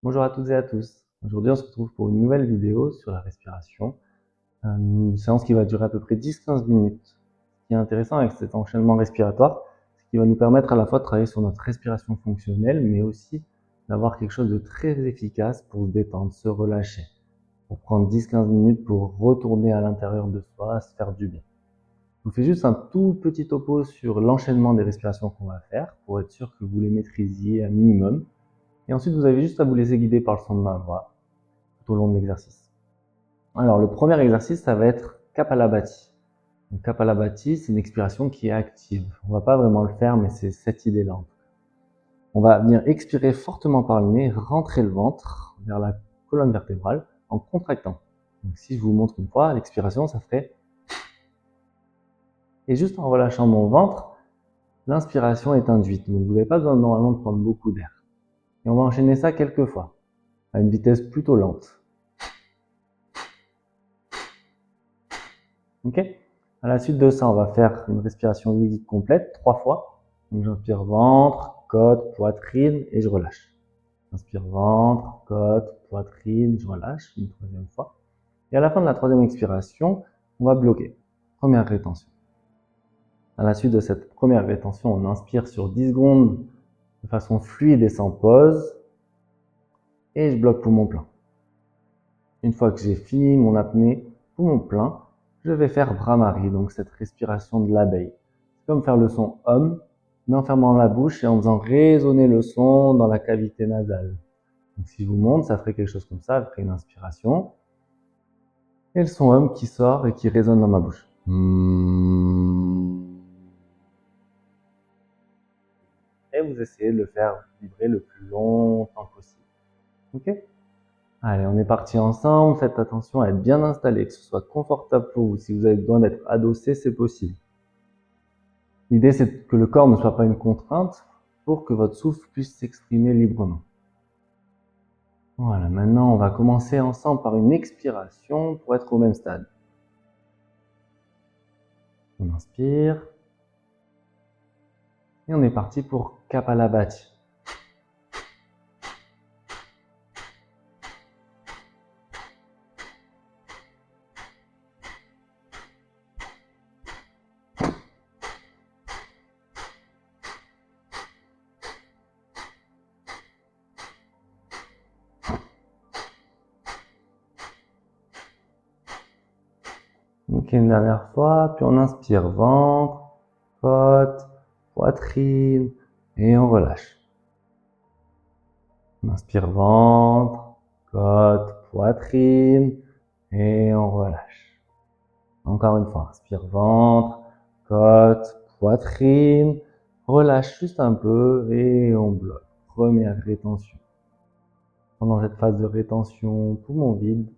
Bonjour à toutes et à tous. Aujourd'hui, on se retrouve pour une nouvelle vidéo sur la respiration. Une séance qui va durer à peu près 10-15 minutes. Ce qui est intéressant avec cet enchaînement respiratoire, c'est qu'il va nous permettre à la fois de travailler sur notre respiration fonctionnelle, mais aussi d'avoir quelque chose de très efficace pour se détendre, se relâcher, pour prendre 10-15 minutes pour retourner à l'intérieur de soi, se faire du bien. Je vous fais juste un tout petit topo sur l'enchaînement des respirations qu'on va faire, pour être sûr que vous les maîtrisiez un minimum. Et ensuite, vous avez juste à vous laisser guider par le son de ma voix tout au long de l'exercice. Alors, le premier exercice, ça va être Kapalabhati. Donc, Kapalabhati, c'est une expiration qui est active. On va pas vraiment le faire, mais c'est cette idée-là. On va venir expirer fortement par le nez, rentrer le ventre vers la colonne vertébrale en contractant. Donc, si je vous montre une fois, l'expiration, ça ferait... Et juste en relâchant mon ventre, l'inspiration est induite. Donc, vous n'avez pas besoin normalement de prendre beaucoup d'air. Et on va enchaîner ça quelques fois, à une vitesse plutôt lente. Ok. À la suite de ça, on va faire une respiration ludique complète, 3 fois. Donc j'inspire ventre, côte, poitrine et je relâche. Inspire ventre, côte, poitrine, je relâche une troisième fois. Et à la fin de la troisième expiration, on va bloquer. Première rétention. À la suite de cette première rétention, on inspire sur 10 secondes de façon fluide et sans pause. Et je bloque poumon plein. Une fois que j'ai fini mon apnée poumon plein, je vais faire Bhramari, donc cette respiration de l'abeille. C'est comme faire le son Om, mais en fermant la bouche et en faisant résonner le son dans la cavité nasale. Donc si je vous montre, ça ferait quelque chose comme ça, après une inspiration, et le son Om qui sort et qui résonne dans ma bouche. Et vous essayez de le faire vibrer le plus longtemps possible. Ok? Allez, on est parti ensemble. Faites attention à être bien installé, que ce soit confortable pour vous. Si vous avez besoin d'être adossé, c'est possible. L'idée, c'est que le corps ne soit pas une contrainte pour que votre souffle puisse s'exprimer librement. Voilà, maintenant, on va commencer ensemble par une expiration pour être au même stade. On inspire. Et on est parti pour Kapalabhati. Ok, une dernière fois, puis on inspire ventre, côte, poitrine, et on relâche. On inspire ventre, côte, poitrine, et on relâche. Encore une fois, inspire ventre, côte, poitrine, relâche juste un peu et on bloque. Première rétention. Pendant cette phase de rétention, poumon vide,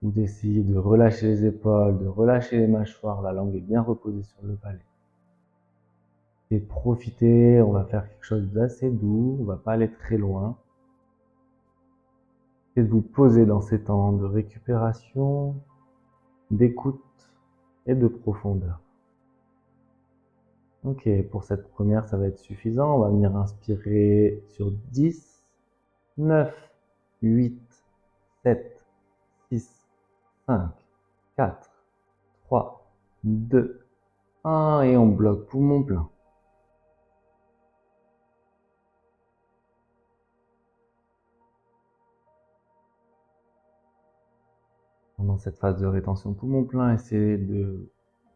vous essayez de relâcher les épaules, de relâcher les mâchoires, la langue est bien reposée sur le palais. Et profitez, on va faire quelque chose d'assez doux, on va pas aller très loin. Et de vous poser dans ces temps de récupération, d'écoute et de profondeur. Ok, pour cette première, ça va être suffisant. On va venir inspirer sur 10, 9, 8, 7, 6, 5, 4, 3, 2, 1 et on bloque poumon plein. Pendant cette phase de rétention poumon plein, essayez de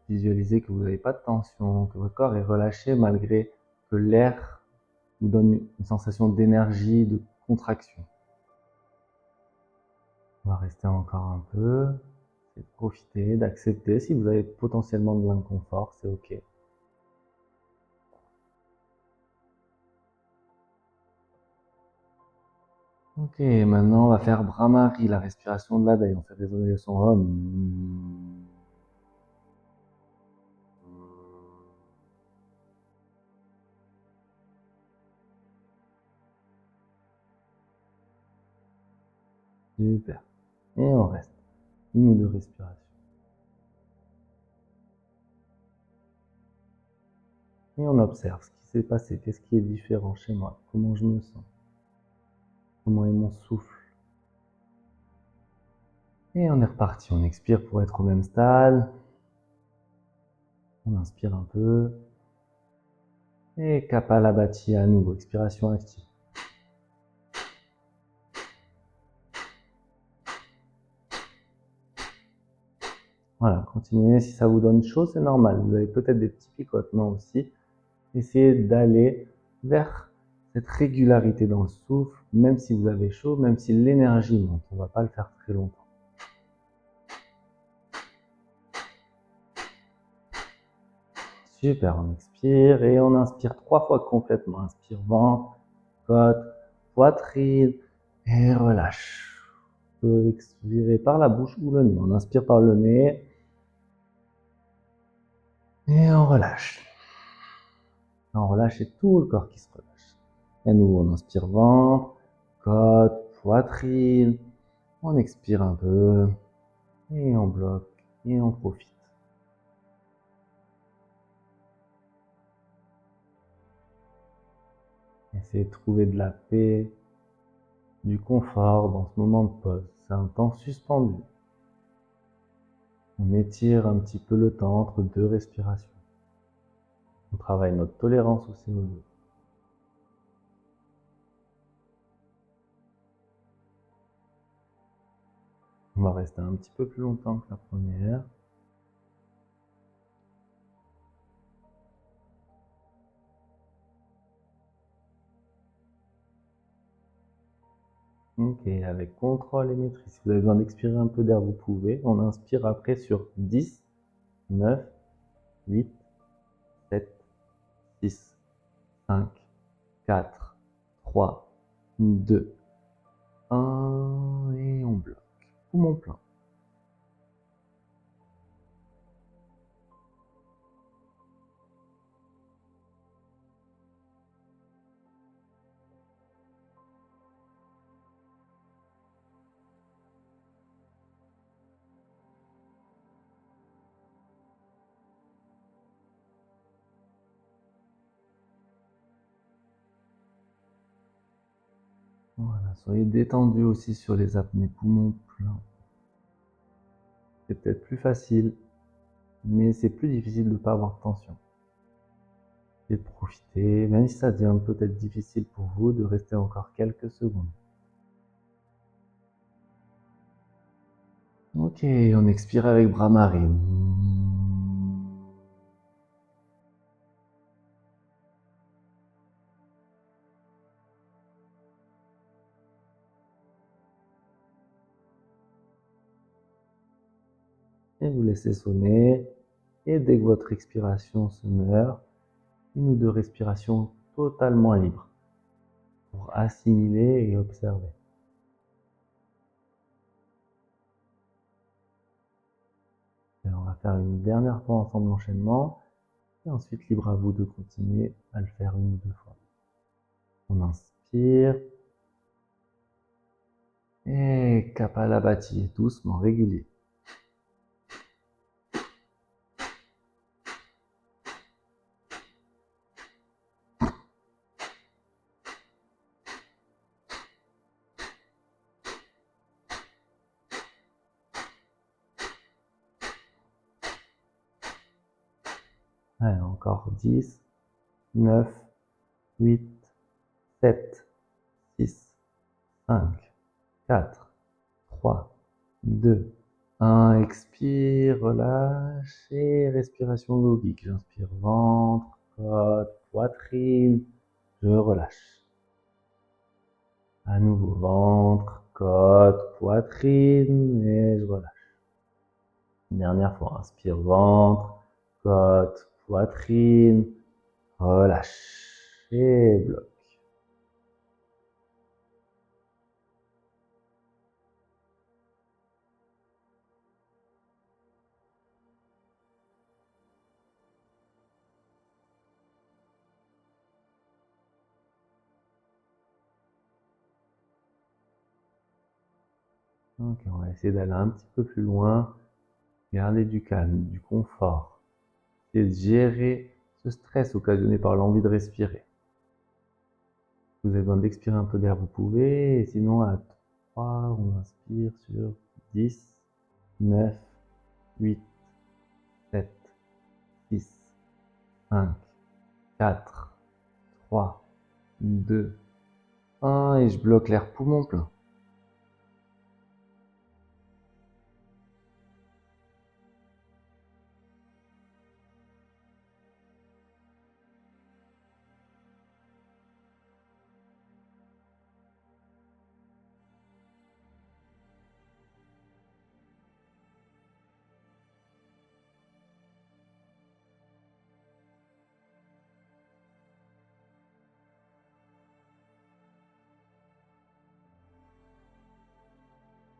visualiser que vous n'avez pas de tension, que votre corps est relâché malgré que l'air vous donne une sensation d'énergie, de contraction. On va rester encore un peu, et de profiter, d'accepter. Si vous avez potentiellement de l'inconfort, c'est ok. Ok, maintenant on va faire Bhramari, la respiration de l'abeille. On fait résonner le son Om. Super. Et on reste. Une ou deux respirations. Et on observe ce qui s'est passé. Qu'est-ce qui est différent chez moi? Comment je me sens? Comment est mon souffle? Et on est reparti. On expire pour être au même stade. On inspire un peu. Et Kapalabhati à nouveau. Expiration active. Voilà, continuez. Si ça vous donne chaud, c'est normal. Vous avez peut-être des petits picotements aussi. Essayez d'aller vers cette régularité dans le souffle, même si vous avez chaud, même si l'énergie monte. On ne va pas le faire très longtemps. Super, on expire et on inspire 3 fois complètement. Inspire ventre, côte, poitrine et relâche. On peut expirer par la bouche ou le nez. On inspire par le nez et on relâche. On relâche et tout le corps qui se relâche. Et nous, on inspire ventre, côte, poitrine. On expire un peu et on bloque et on profite. Essayez de trouver de la paix, du confort dans ce moment de pause. C'est un temps suspendu. On étire un petit peu le temps entre deux respirations. On travaille notre tolérance au CO2. On va rester un petit peu plus longtemps que la première. Ok, avec contrôle et maîtrise. Si vous avez besoin d'expirer un peu d'air, vous pouvez. On inspire après sur 10, 9, 8, 7, 6, 5, 4, 3, 2, 1 et on bloque. Poumon plein. Voilà, soyez détendus aussi sur les apnées, poumons pleins. C'est peut-être plus facile, mais c'est plus difficile de ne pas avoir de tension. Et de profiter, même si ça devient peut-être difficile pour vous, de rester encore quelques secondes. Ok, on expire avec Brahmari. Et vous laissez sonner. Et dès que votre expiration se meurt, une ou deux respirations totalement libres pour assimiler et observer. Et on va faire une dernière fois ensemble l'enchaînement. Et ensuite, libre à vous de continuer à le faire une ou deux fois. On inspire. Et Kapalabhati, doucement, régulier. Allez, encore 10, 9, 8, 7, 6, 5, 4, 3, 2, 1. Expire, relâche et respiration yogique. J'inspire ventre, côte, poitrine. Je relâche. À nouveau ventre, côte, poitrine et je relâche. Dernière fois, inspire ventre, côte, poitrine, relâche et bloque. Ok, on va essayer d'aller un petit peu plus loin. Garder du calme, du confort. Et de gérer ce stress occasionné par l'envie de respirer. Si vous avez besoin d'expirer un peu d'air, vous pouvez. Et sinon, à 3, on inspire sur 10, 9, 8, 7, 6, 5, 4, 3, 2, 1. Et je bloque l'air poumon plein.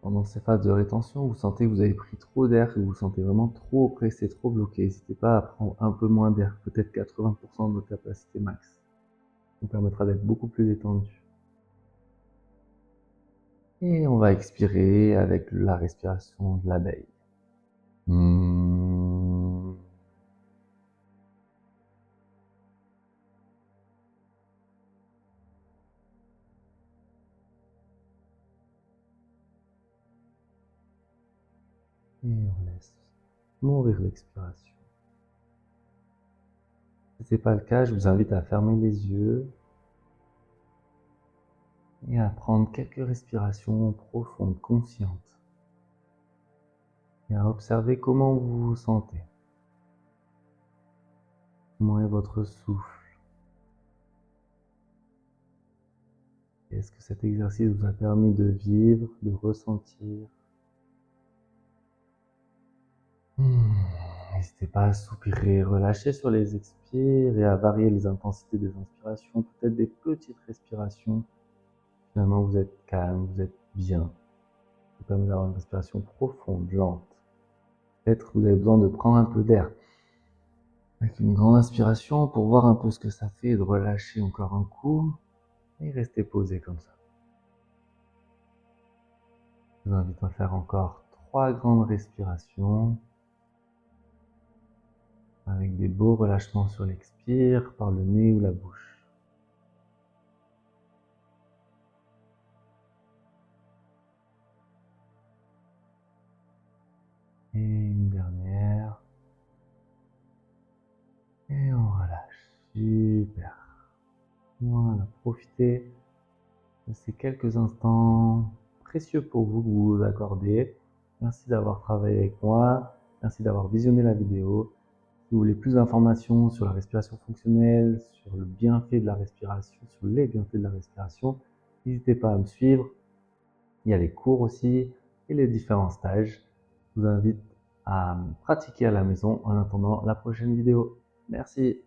Pendant ces phases de rétention, vous sentez que vous avez pris trop d'air, que vous vous sentez vraiment trop oppressé, trop bloqué. N'hésitez pas à prendre un peu moins d'air, peut-être 80% de votre capacité max. Ça vous permettra d'être beaucoup plus détendu. Et on va expirer avec la respiration de l'abeille. Et on laisse mourir l'expiration. Si ce n'est pas le cas, je vous invite à fermer les yeux et à prendre quelques respirations profondes, conscientes. Et à observer comment vous vous sentez. Comment est votre souffle? Est-ce que cet exercice vous a permis de vivre, de ressentir? N'hésitez pas à soupirer, relâcher sur les expires et à varier les intensités des inspirations, peut-être des petites respirations. Finalement, vous êtes calme, vous êtes bien. Ça vous permet d'avoir une respiration profonde, lente. Peut-être que vous avez besoin de prendre un peu d'air avec une grande inspiration pour voir un peu ce que ça fait et de relâcher encore un coup et rester posé comme ça. Je vous invite à faire encore 3 grandes respirations avec des beaux relâchements sur l'expire par le nez ou la bouche. Et une dernière. Et on relâche. Super. Voilà, profitez de ces quelques instants précieux pour vous que vous vous accordez. Merci d'avoir travaillé avec moi. Merci d'avoir visionné la vidéo. Si vous voulez plus d'informations sur la respiration fonctionnelle, sur le bienfait de la respiration, sur les bienfaits de la respiration, n'hésitez pas à me suivre. Il y a les cours aussi et les différents stages. Je vous invite à pratiquer à la maison en attendant la prochaine vidéo. Merci.